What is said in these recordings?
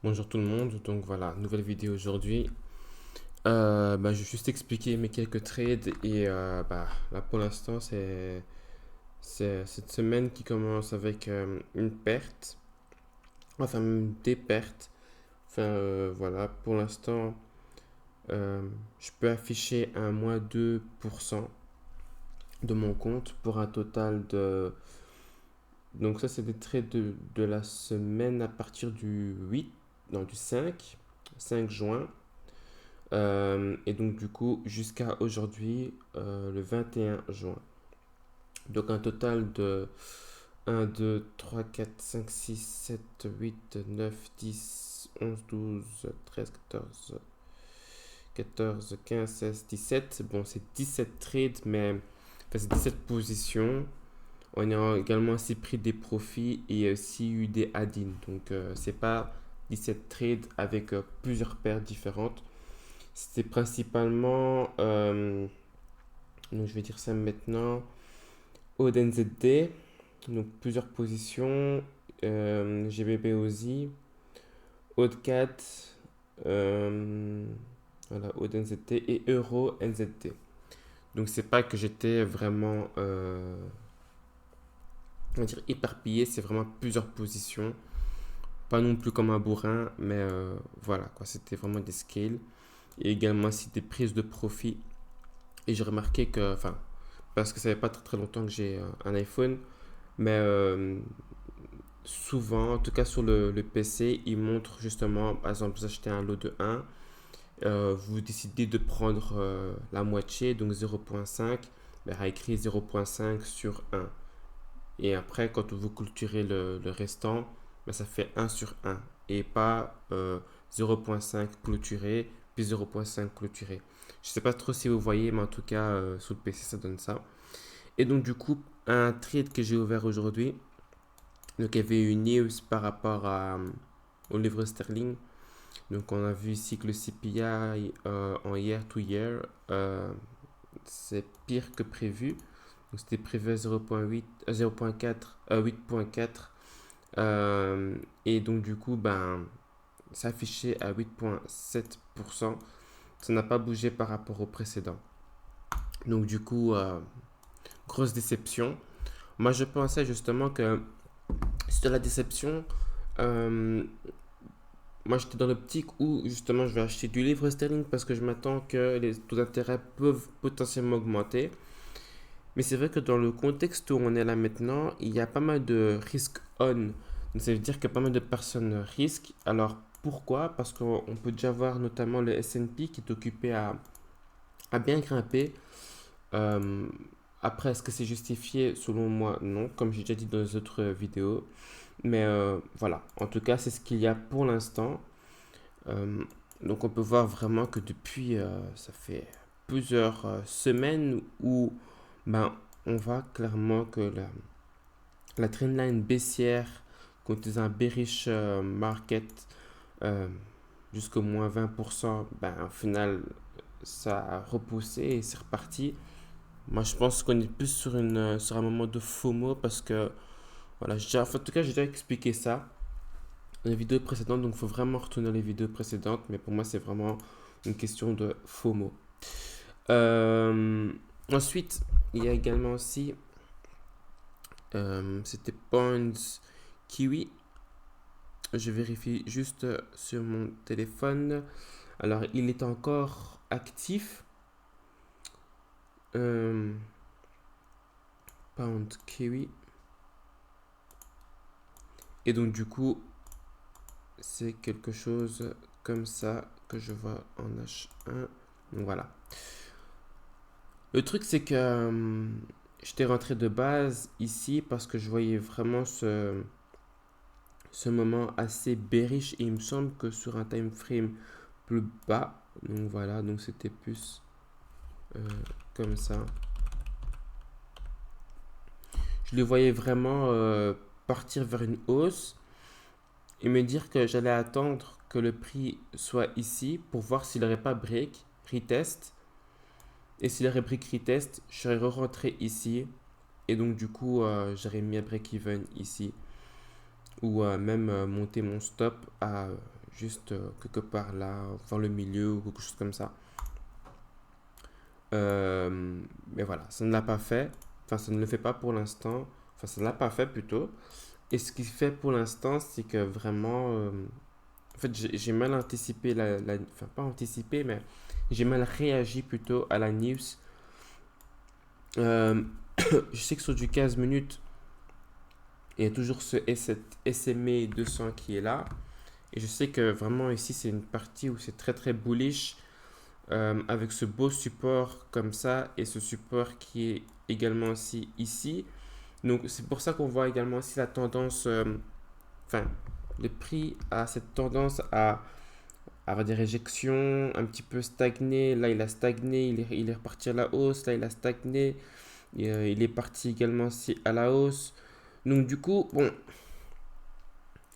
Bonjour tout le monde, donc voilà, nouvelle vidéo aujourd'hui. Je vais juste expliquer mes quelques trades et là pour l'instant c'est cette semaine qui commence avec une perte, enfin même des pertes. Voilà, pour l'instant euh, je peux afficher un moins 2% de mon compte pour un total de... Donc ça c'est des trades de la semaine à partir du 8, non du 5 juin. Et donc du coup jusqu'à aujourd'hui, le 21 juin. Donc un total de 1, 2, 3, 4, 5, 6, 7, 8, 9, 10, 11, 12, 13, 14, 15, 16, 17. Bon, c'est 17 trades, mais enfin, c'est 17 positions. On a également aussi pris des profits et aussi eu des add-ins. Donc, c'est pas 17 trades avec plusieurs paires différentes. C'était principalement, donc je vais dire ça maintenant, ODNZD, donc plusieurs positions, GBP OSI, ODCAT, euh, voilà, ODNZD et Euro NZD. Donc c'est pas que j'étais vraiment, on va dire éparpillé, c'est vraiment plusieurs positions. Pas non plus comme un bourrin, mais voilà, quoi, c'était vraiment des scales. Et également aussi des prises de profit. Et j'ai remarqué que, enfin, parce que ça fait pas très, très longtemps que j'ai un iPhone, mais souvent, en tout cas sur le PC, il montre justement, par exemple, vous achetez un lot de 1, vous décidez de prendre la moitié, donc 0,5, ben, il y a écrit 0,5 sur 1. Et après, quand vous clôturez le restant, ben, ça fait 1 sur 1 et pas 0,5 clôturé, puis 0,5 clôturé. Je sais pas trop si vous voyez, mais en tout cas, sur le PC, ça donne ça. Et donc, du coup, un trade que j'ai ouvert aujourd'hui, donc il y avait une news par rapport au livre sterling. Donc, on a vu ici que le CPI en year to year, c'est pire que prévu. Donc, c'était prévu à 0,8, 0,4, 8,4. Et donc, du coup, ben, ça affiché à 8,7%. Ça n'a pas bougé par rapport au précédent. Donc, du coup, grosse déception. Moi, je pensais justement que c'était la déception. euh, Moi, j'étais dans l'optique où justement je vais acheter du livre sterling parce que je m'attends que les taux d'intérêt peuvent potentiellement augmenter. Mais c'est vrai que dans le contexte où on est là maintenant, il y a pas mal de risques on. Donc ça veut dire que pas mal de personnes risquent. Alors pourquoi? Parce qu'on peut déjà voir notamment le S&P qui est occupé à bien grimper. Euh, Après, est-ce que c'est justifié? Selon moi, non, comme j'ai déjà dit dans les autres vidéos. Mais voilà, en tout cas, c'est ce qu'il y a pour l'instant. Euh, donc on peut voir vraiment que depuis, ça fait plusieurs semaines où ben, on voit clairement que la trendline baissière, quand on un bearish market euh, jusqu'au moins 20%, ben, au final, ça a repoussé et c'est reparti. Moi, je pense qu'on est plus sur un moment de FOMO parce que, voilà, en tout cas, j'ai déjà expliqué ça dans les vidéos précédentes, donc il faut vraiment retourner les vidéos précédentes, mais pour moi, c'est vraiment une question de FOMO. Euh, Ensuite, il y a également aussi, c'était Points Kiwi. Je vérifie juste sur mon téléphone. Alors, il est encore actif. Euh, Pound Kiwi. Et donc, du coup, c'est quelque chose comme ça que je vois en H1. Donc, voilà. Le truc, c'est que j'étais rentré de base ici parce que je voyais vraiment ce moment assez bearish et il me semble que sur un time frame plus bas, donc voilà, donc c'était plus euh, comme ça. Je le voyais vraiment partir vers une hausse et me dire que j'allais attendre que le prix soit ici pour voir s'il n'aurait pas break, retest. Et s'il aurait break retest, je serais rentré ici et donc du coup j'aurais mis un break even ici ou même monter mon stop à juste quelque part là, vers le milieu ou quelque chose comme ça. Mais voilà, ça ne l'a pas fait. Enfin, ça ne le fait pas pour l'instant. Enfin, ça ne l'a pas fait plutôt. Et ce qu'il fait pour l'instant, c'est que vraiment, en fait, j'ai mal anticipé enfin, pas anticipé, mais j'ai mal réagi plutôt à la news. Euh, je sais que sur du 15 minutes, il y a toujours cet SMA 200 qui est là. Et je sais que vraiment ici, c'est une partie où c'est très très bullish, avec ce beau support comme ça et ce support qui est également aussi ici. Donc c'est pour ça qu'on voit également aussi la tendance, enfin, le prix a cette tendance à avoir des réjections, un petit peu stagné. Là, il a stagné, il est reparti à la hausse. Là, il a stagné. Et, il est parti également aussi à la hausse. Donc, du coup, bon,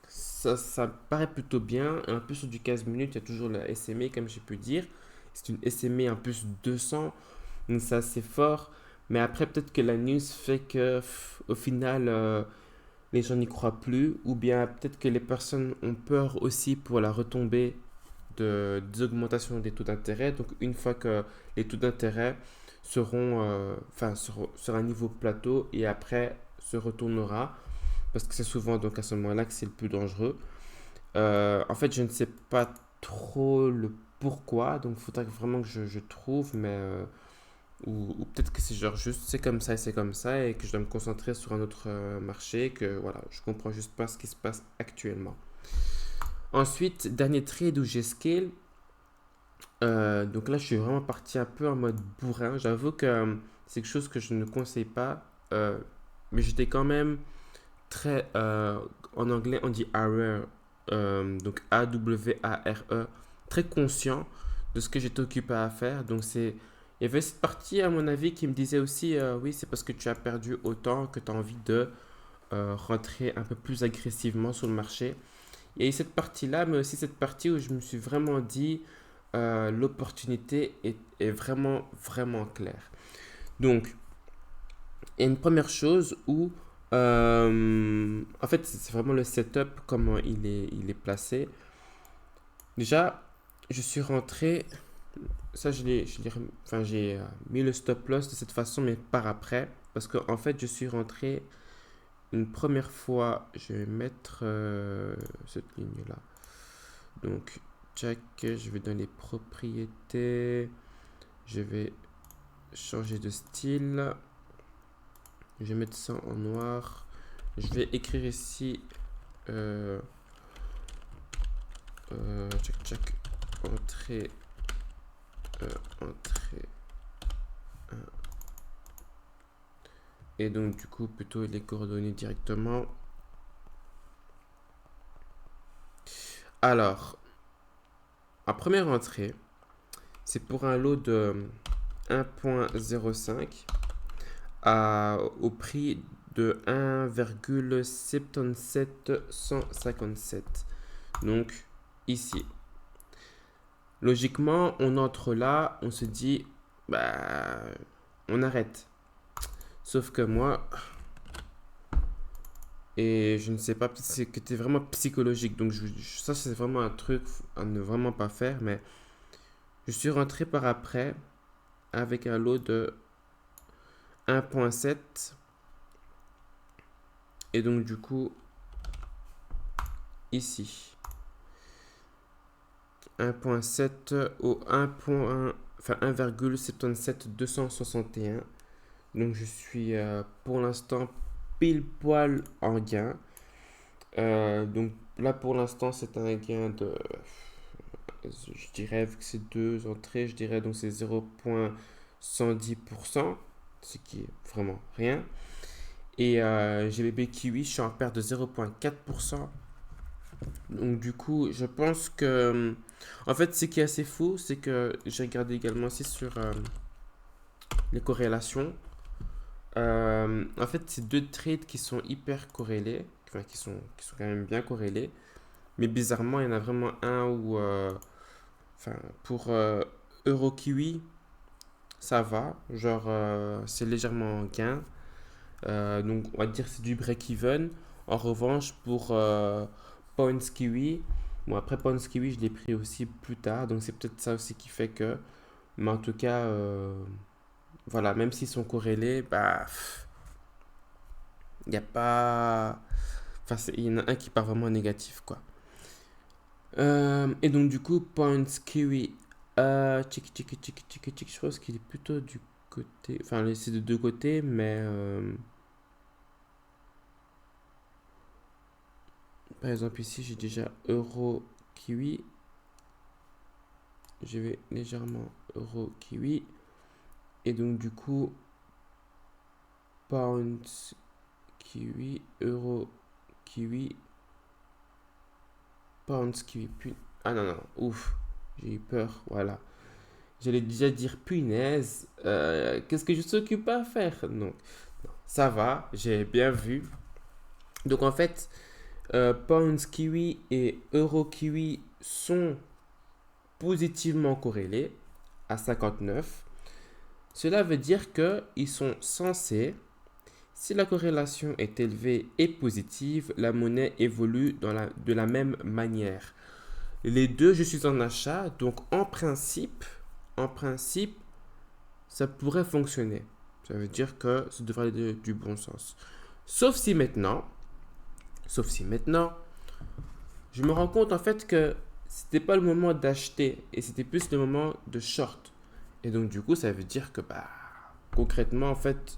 ça paraît plutôt bien. Un peu sur du 15 minutes, il y a toujours la SMA, comme j'ai pu dire. C'est une SMA un plus 200. Donc, c'est assez fort. Mais après, peut-être que la news fait que, au final, les gens n'y croient plus. Ou bien peut-être que les personnes ont peur aussi pour la retombée des augmentations des taux d'intérêt. Donc, une fois que les taux d'intérêt seront, enfin, sur un niveau plateau et après se retournera, parce que c'est souvent donc à ce moment-là que c'est le plus dangereux. En fait, je ne sais pas trop le pourquoi, donc il faudrait vraiment que je trouve, mais ou peut-être que c'est genre juste c'est comme ça et c'est comme ça et que je dois me concentrer sur un autre marché, que voilà, je comprends juste pas ce qui se passe actuellement. Ensuite, dernier trade où j'ai scale. Donc là, je suis vraiment parti un peu en mode bourrin. J'avoue que c'est quelque chose que je ne conseille pas. Mais j'étais quand même très... en anglais, on dit aware. Donc A-W-A-R-E. Très conscient de ce que j'étais occupé à faire. Donc c'est... Il y avait cette partie, à mon avis, qui me disait aussi, oui, c'est parce que tu as perdu autant que tu as envie de rentrer un peu plus agressivement sur le marché. Il y a eu cette partie-là, mais aussi cette partie où je me suis vraiment dit, l'opportunité est vraiment, vraiment claire. Donc, il y a une première chose où, en fait, c'est vraiment le setup, comment il est placé. Déjà, je suis rentré, ça enfin, j'ai mis le stop loss de cette façon, mais par après, parce qu'en en fait, je suis rentré une première fois, je vais mettre cette ligne-là. Donc, check, je vais dans les propriétés, je vais changer de style, je vais mettre ça en noir, je vais écrire ici, euh, check, check, entrée, entrée, et donc du coup plutôt les coordonnées directement. Alors, en première entrée, c'est pour un lot de 1.05 au prix de 1,77157. Donc ici. Logiquement, on entre là, on se dit, bah, on arrête. Sauf que moi, et je ne sais pas, peut-être que c'était vraiment psychologique. Donc ça, c'est vraiment un truc à ne vraiment pas faire. Mais je suis rentré par après avec un lot de 1.7. Et donc du coup, ici, 1.7 au 1.1, enfin 1,77261. Donc je suis pour l'instant pile poil en gain. Donc là pour l'instant c'est un gain de, je dirais, vu que c'est deux entrées, je dirais donc c'est 0,110%, ce qui est vraiment rien. Et GBP Kiwi, je suis en perte de 0,4%. Donc du coup, je pense que... En fait, ce qui est assez fou, c'est que j'ai regardé également aussi sur les corrélations. En fait, c'est deux trades qui sont hyper corrélés, enfin, qui sont quand même bien corrélés. Mais bizarrement, il y en a vraiment un où, enfin, pour Euro-Kiwi, ça va. Genre, c'est légèrement en gain. Donc, on va dire que c'est du break-even. En revanche, pour Points Kiwi, Bon, après, Pounds Kiwi, je l'ai pris aussi plus tard, donc c'est peut-être ça aussi qui fait que. Mais en tout cas, voilà, même s'ils sont corrélés, bah, il n'y a pas. Enfin, il y en a un qui part vraiment négatif, quoi. Et donc, du coup, Points Kiwi. Je pense qu'il est plutôt du côté. Enfin, c'est de deux côtés, mais. Par exemple, ici, j'ai déjà Euro Kiwi. Je vais légèrement Euro Kiwi. Et donc, du coup, Pounds Kiwi, Euro Kiwi, Pounds Kiwi. Ah non, non, ouf, j'ai eu peur, voilà. J'allais déjà dire punaise, qu'est-ce que je s'occupe à faire? Non, ça va, j'ai bien vu. Donc en fait, Pounds Kiwi et Euro Kiwi sont positivement corrélés à 59. Cela veut dire qu'ils sont censés, si la corrélation est élevée et positive, la monnaie évolue de la même manière. Les deux, je suis en achat, donc en principe, ça pourrait fonctionner. Ça veut dire que ça devrait aller du bon sens. Sauf si maintenant, je me rends compte en fait que c'était pas le moment d'acheter et c'était plus le moment de short. Et donc du coup, ça veut dire que bah concrètement en fait,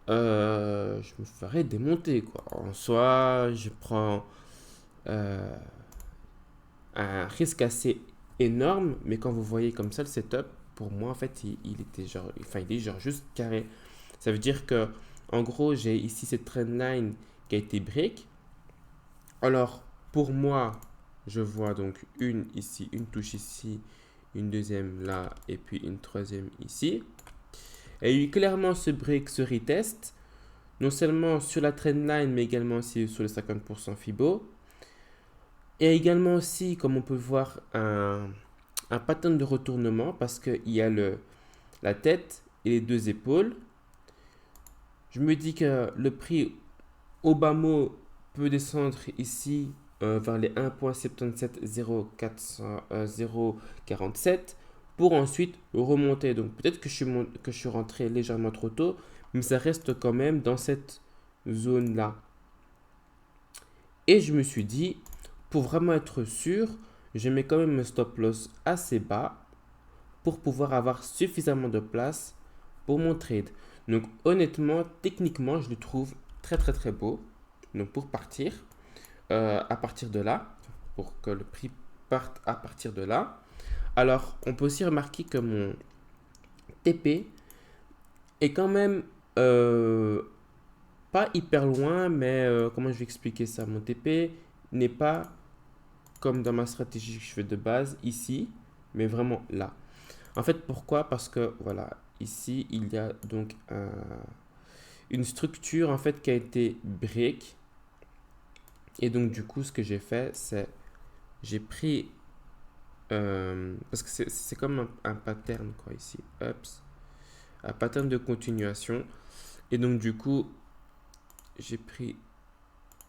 je me ferais démonter quoi. En soi, je prends euh, un risque assez énorme, mais quand vous voyez comme ça le setup, pour moi en fait, il était genre, enfin il est genre juste carré. Ça veut dire que en gros, j'ai ici cette trendline qui a été break. Alors pour moi, je vois donc une ici, une touche ici, une deuxième là, et puis une troisième ici. Et clairement ce break, ce retest, non seulement sur la trendline, mais également aussi sur le 50% Fibo. Et également aussi, comme on peut voir, un pattern de retournement parce qu'il y a la tête et les deux épaules. Je me dis que le prix au bas mot peut descendre ici vers les 1.77047 pour ensuite remonter. Donc peut-être que que je suis rentré légèrement trop tôt, mais ça reste quand même dans cette zone-là. Et je me suis dit, pour vraiment être sûr, je mets quand même un stop loss assez bas pour pouvoir avoir suffisamment de place pour mon trade. Donc honnêtement, techniquement, je le trouve très très très beau. Donc pour partir, à partir de là, pour que le prix parte à partir de là. Alors on peut aussi remarquer que mon TP est quand même pas hyper loin, mais comment je vais expliquer ça? Mon TP n'est pas comme dans ma stratégie que je fais de base ici, mais vraiment là. En fait, pourquoi? Parce que voilà, ici il y a donc une structure en fait qui a été break. Et donc du coup, ce que j'ai fait, c'est j'ai pris parce que c'est comme un pattern quoi ici, Ups, un pattern de continuation. Et donc du coup, j'ai pris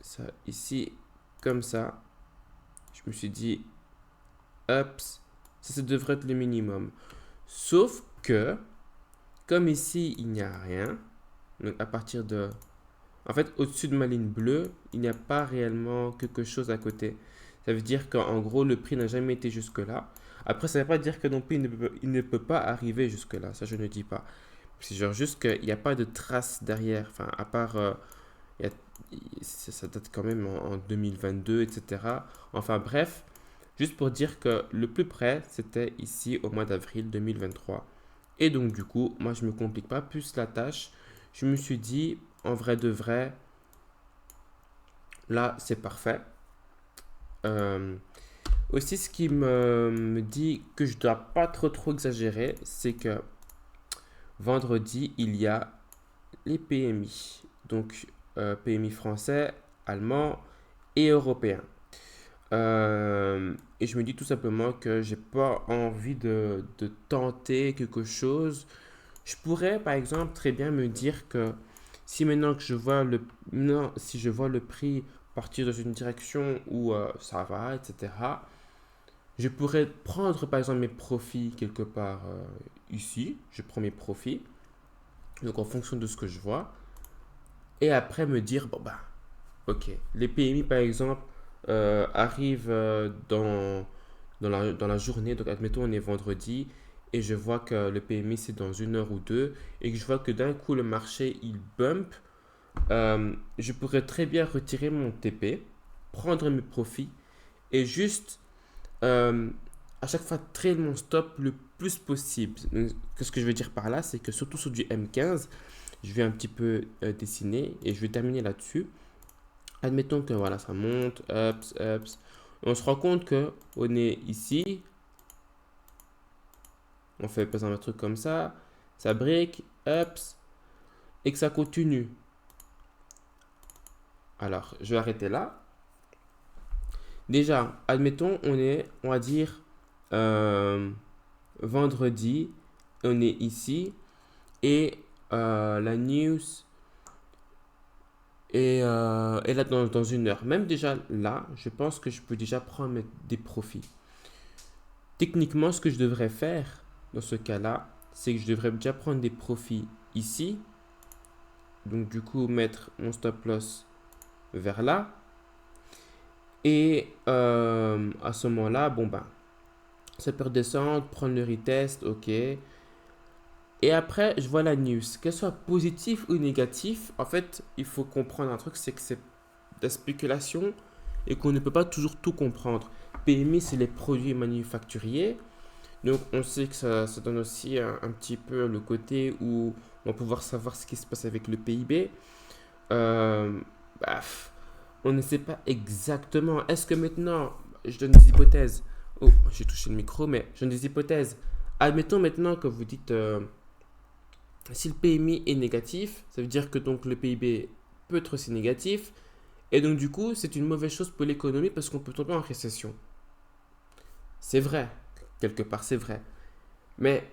ça ici comme ça. Je me suis dit, Ups, ça devrait être le minimum. Sauf que, comme ici, il n'y a rien, donc à partir de... En fait, au-dessus de ma ligne bleue, il n'y a pas réellement quelque chose à côté. Ça veut dire qu'en gros, le prix n'a jamais été jusque-là. Après, ça ne veut pas dire que non plus, il ne peut pas arriver jusque-là. Ça, je ne dis pas. C'est genre juste qu'il n'y a pas de trace derrière. Enfin, à part... il y a- ça date quand même en 2022, etc. Enfin, bref. Juste pour dire que le plus près, c'était ici au mois d'avril 2023. Et donc, du coup, moi, je ne me complique pas plus la tâche. Je me suis dit, en vrai de vrai, là, c'est parfait. Euh, Aussi, ce qui me dit que je ne dois pas trop exagérer, c'est que vendredi, il y a les PMI. Donc, PMI français, allemand et européen. Et je me dis tout simplement que j'ai pas envie de tenter quelque chose. Je pourrais, par exemple, très bien me dire que si maintenant que je vois non, si je vois le prix partir dans une direction où ça va, etc. Je pourrais prendre par exemple mes profits quelque part ici. Je prends mes profits, donc en fonction de ce que je vois. Et après me dire, bon bah, ok, les PMI par exemple arrivent dans la journée. Donc admettons on est vendredi et je vois que le PMI c'est dans une heure ou deux et que je vois que d'un coup le marché il bump. Je pourrais très bien retirer mon TP, prendre mes profits et juste euh, à chaque fois traîner mon stop le plus possible. Donc, ce que je veux dire par là, c'est que surtout sur du M15, je vais un petit peu dessiner et je vais terminer là-dessus. Admettons que voilà, ça monte, ups, ups. On se rend compte que on est ici, on fait par exemple un truc comme ça break, ups, et que ça continue. Alors, je vais arrêter là. Déjà, admettons, on va dire, euh, vendredi, on est ici et la news est là dans une heure. Même déjà là, je pense que je peux déjà prendre des profits. Techniquement, ce que je devrais faire dans ce cas-là, c'est que je devrais déjà prendre des profits ici. Donc du coup, mettre mon stop loss vers là. Et à ce moment-là, bon ben, ça peut redescendre, prendre le retest, ok. Et après, je vois la news. Qu'elle soit positive ou négative, en fait, il faut comprendre un truc, c'est que c'est de la spéculation et qu'on ne peut pas toujours tout comprendre. PMI, c'est les produits manufacturiers. Donc, on sait que ça donne aussi un petit peu le côté où on va pouvoir savoir ce qui se passe avec le PIB. Euh, Baf, on ne sait pas exactement. Est-ce que maintenant, je donne des hypothèses. Oh, j'ai touché le micro, mais je donne des hypothèses. Admettons maintenant que vous dites, si le PMI est négatif, ça veut dire que donc le PIB peut être aussi négatif. Et donc du coup, c'est une mauvaise chose pour l'économie parce qu'on peut tomber en récession. C'est vrai, quelque part c'est vrai. Mais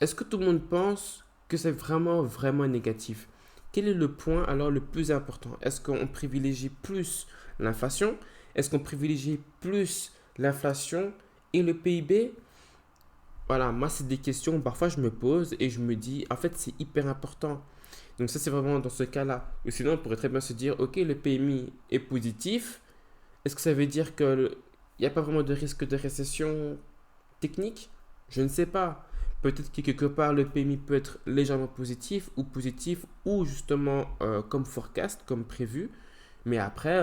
est-ce que tout le monde pense que c'est vraiment négatif? Quel est le point alors le plus important? Est-ce qu'on privilégie plus l'inflation? Est-ce qu'on privilégie plus l'inflation et le PIB? Voilà, moi, c'est des questions, parfois je me pose et je me dis, en fait, c'est hyper important. Donc ça, c'est vraiment dans ce cas-là. Ou sinon, on pourrait très bien se dire, ok, le PMI est positif. Est-ce que ça veut dire qu'il n'y a pas vraiment de risque de récession technique? Je ne sais pas. Peut-être que quelque part, le PMI peut être légèrement positif ou justement comme forecast, comme prévu. Mais après,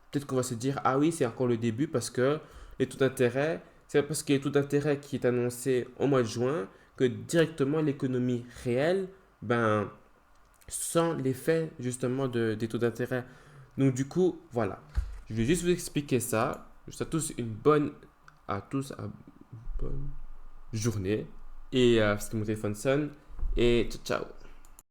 peut-être qu'on va se dire, ah oui, c'est encore le début parce que les taux d'intérêt, c'est parce qu'il y a les taux d'intérêt qui est annoncé au mois de juin que directement l'économie réelle, ben, sent l'effet justement des taux d'intérêt. Donc du coup, voilà. Je vais juste vous expliquer ça. Je vous souhaite à tous une bonne journée. Et parce que mon téléphone sonne. Et ciao, ciao.